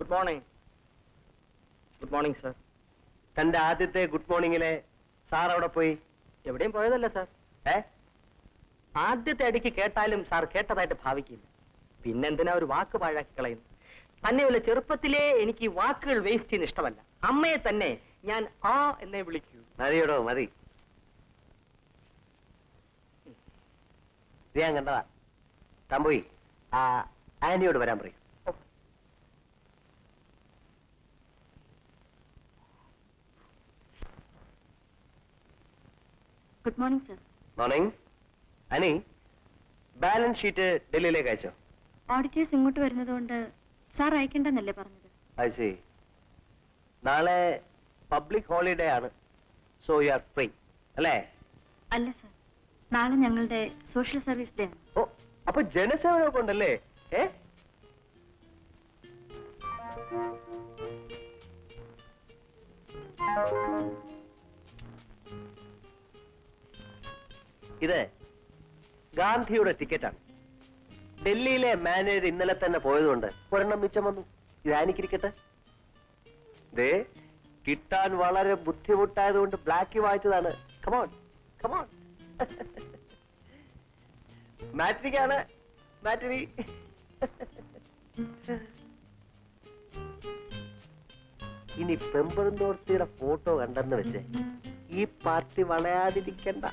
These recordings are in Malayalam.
Good morning. Good morning sir. തന്റെ ആദ്യത്തെ ഗുഡ് മോർണിംഗിലെ സാർ അവിടെ പോയി? എവിടെയും പോയതല്ല സാർ. ആദ്യത്തെ അടിക്ക് കേട്ടാലും സാർ കേട്ടതായിട്ട് ഭാവിക്കില്ല. പിന്നെന്തിനാ ഒരു വാക്ക് പാഴാക്കി കളയുന്നു? തന്നെയുള്ള ചെറുപ്പത്തിലേ എനിക്ക് ഈ വാക്കുകൾ വേസ്റ്റ് ചെയ്യുന്ന ഇഷ്ടമല്ല. അമ്മയെ തന്നെ ഞാൻ ആ എന്നെ വിളിക്കൂ. മതിയോടോ, മതി. ഞാൻ കണ്ടതാ. താൻ പോയി ആ ആന്റിയോട് വരാൻ പറയും. Good morning sir. മോർണിംഗ്. അനി, ബാലൻസ് ഷീറ്റ് ഡൽഹിയിലേക്ക് അയച്ചോ? ഓഡിറ്റേഴ്സ് ഇങ്ങോട്ട് വരുന്നതുകൊണ്ട് സാർ അയക്കണ്ടെന്നല്ലേ പറഞ്ഞത്? അത് ശരി. നാളെ പബ്ലിക് ഹോളിഡേ ആണ്. സോ യു ആർ ഫ്രീ അല്ലേ? അല്ല സർ, നാളെ ഞങ്ങളുടെ സോഷ്യൽ സർവീസ് ഡേ ആണ്. ഓ, അപ്പൊ ജനസേവനമൊക്കെ ഉണ്ടല്ലേ? ഇത് ഗാന്ധിയുടെ ടിക്കറ്റാണ്. ഡൽഹിയിലെ മാനേജർ ഇന്നലെ തന്നെ പോയതുകൊണ്ട് ഒരെണ്ണം മിച്ചം വന്നു. ഇതാനിക്കിരിക്കട്ടെ. ദേ, കിട്ടാൻ വളരെ ബുദ്ധിമുട്ടായതുകൊണ്ട് ബ്ലാക്ക് വായിച്ചതാണ്. Come on come on. മാട്രിക്കാണ്, മാറ്റിനി. ഇനി പെമ്പറന്നോർത്തിയുടെ ഫോട്ടോ കണ്ടെന്ന് വെച്ച് ഈ പാർട്ടി വളയാതിരിക്കണ്ട.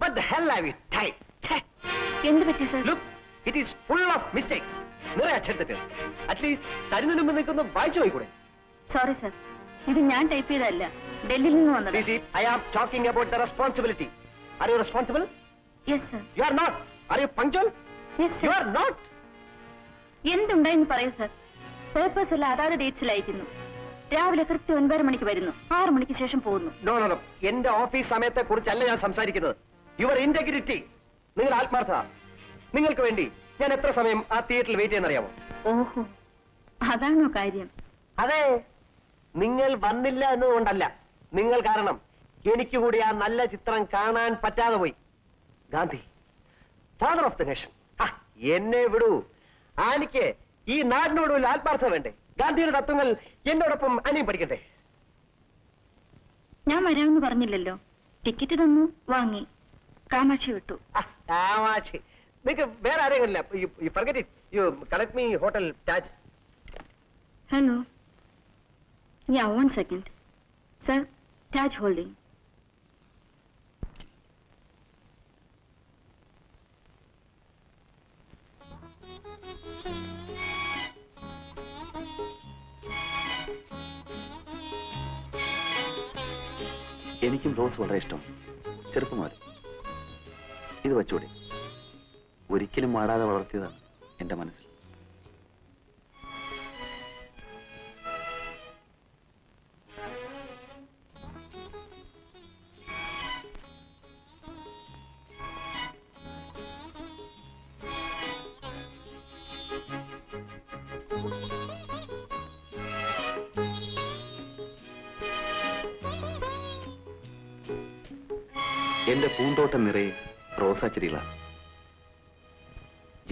What the hell have you typed? എന്ത് പറ്റി sir? Look, it is full of mistakes. നിറയെ അക്ഷരത്തെറ്റ്. At least തരുന്നതിന് മുമ്പ് നിൽക്കുന്ന വായിച്ചു പോയിക്കൂടെ? സോറി സർ, ഇത് ഞാൻ ടൈപ്പ് ചെയ്തതല്ല, ഡൽഹിയിൽ നിന്ന് വന്നത്. See, I am talking about the responsibility. Are you responsible? Yes sir. You are not. Are you punctual? Yes sir. You are not. എന്തുണ്ടായെന്ന് പറയൂ സർ. പേപ്പേഴ്സ് എല്ലാം അതാത് ഡേറ്റ്സിൽ അയക്കുന്നു. രാവിലെ കൃത്യം 9 മണിക്ക് വരുന്നു, 6 മണിക്ക് ശേഷം പോകുന്നു. No, no, no. എന്റെ ഓഫീസ് സമയത്തെ കുറിച്ചല്ല ഞാൻ സംസാരിക്കുന്നത്. യുവർ ഇന്റഗ്രിറ്റി, നിങ്ങൾ ആത്മാർത്ഥത. നിങ്ങൾക്ക് വേണ്ടി ഞാൻ എത്ര സമയം ആ തിയേറ്ററിൽ വെയിറ്റ് ചെയ്യുന്നറിയാമോ? ഓഹോ, അതാണോ കാര്യം? അതെ, നിങ്ങൾ വന്നില്ല എന്നതുകൊണ്ടല്ല, നിങ്ങൾ കാരണം എനിക്ക് കൂടി ആ നല്ല ചിത്രം കാണാൻ പറ്റാതെ പോയി. Gandhi, father of the nation, എന്നെ വിടൂ. ആനിക്ക് ഈ നാടിനോട് ഒരു ആത്മാർത്ഥത വേണ്ടേ? ഗാന്ധിയുടെ തത്വങ്ങൾ എന്നോടൊപ്പം അനിയും പഠിക്കട്ടെ. ഞാൻ വരാമെന്ന് പറഞ്ഞില്ലല്ലോ. ടിക്കറ്റ് തന്നു, വാങ്ങി, കാമാക്ഷി വിട്ടു. കാമാക്ഷി, നിങ്ങൾക്ക് വേറെ ആരെങ്കില്ല. You collect me hotel Taj. Hello, yeah 1 second sir. Taj holding. എനിക്കും റോസ് വളരെ ഇഷ്ടം, ചെറുപ്പം മുതൽ. ഇത് വച്ചൂടെ? ഒരിക്കലും വാടാതെ വളർത്തിയതാണ് എന്റെ മനസ്സിൽ. എന്റെ പൂന്തോട്ടം നിറയെ റോസാച്ചെടികളാണ്.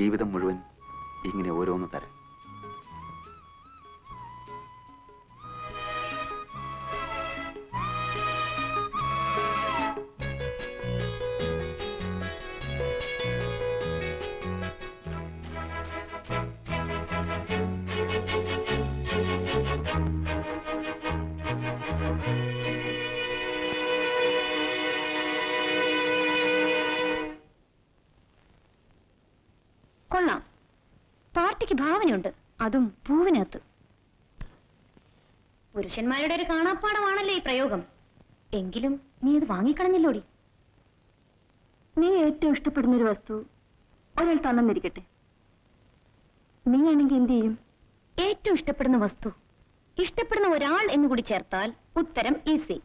ജീവിതം മുഴുവൻ ഇങ്ങനെ ഓരോന്ന് തരാം. കൊള്ളാം. പാർട്ടിക്ക് ഭാവനയുണ്ട്, അതും പൂവിനകത്ത്. പുരുഷന്മാരുടെ ഒരു കാണാപ്പാടമാണല്ലോ ഈ പ്രയോഗം. എങ്കിലും നീ ഇത് വാങ്ങിക്കളഞ്ഞല്ലോടി. നീ ഏറ്റവും ഇഷ്ടപ്പെടുന്ന ഒരു വസ്തു ഒരാൾ തന്നിരിക്കട്ടെ, നീ ആണെങ്കിൽ എന്ത് ചെയ്യും? ഏറ്റവും ഇഷ്ടപ്പെടുന്ന വസ്തു, ഇഷ്ടപ്പെടുന്ന ഒരാൾ എന്ന് കൂടി ചേർത്താൽ ഉത്തരം ഈസി.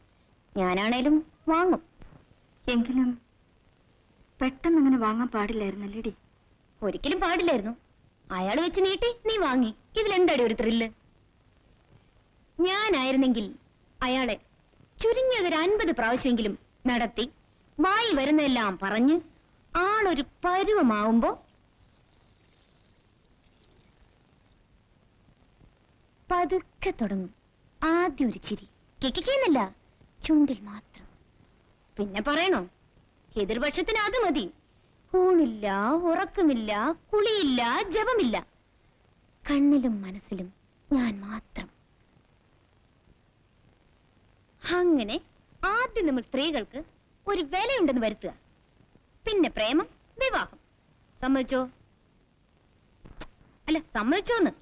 ഞാനാണേലും വാങ്ങും. എങ്കിലും പെട്ടെന്ന് അങ്ങനെ വാങ്ങാൻ പാടില്ലായിരുന്നല്ലേടി? ഒരിക്കലും പാടില്ലായിരുന്നു. അയാൾ വെച്ച് നീട്ടി, നീ വാങ്ങി. ഇതിലെന്താടി ഒരു ത്രില്ല്? ഞാനായിരുന്നെങ്കിൽ അയാളെ ചുരുങ്ങിയതൊരു 50 പ്രാവശ്യമെങ്കിലും നടത്തി വായി വരുന്നതെല്ലാം പറഞ്ഞ് ആളൊരു പരുവമാവുമ്പോ പതുക്കെ തുടങ്ങും. ആദ്യം ഒരു ചിരി, കിക്കിക്കുന്നല്ല, ചുണ്ടിൽ മാത്രം. പിന്നെ പറയണോ, എതിർപക്ഷത്തിന് അത് മതി. ഊണില്ല, ഉറക്കമില്ല, കുളിയില്ല, ജപമില്ല, കണ്ണിലും മനസ്സിലും ഞാൻ മാത്രം. അങ്ങനെ ആദ്യം നമ്മൾ സ്ത്രീകൾക്ക് ഒരു വിലയുണ്ടെന്ന് വരുത്തുക. പിന്നെ പ്രേമം, വിവാഹം. സമ്മതിച്ചോ? അല്ല, സമ്മതിച്ചോന്ന്?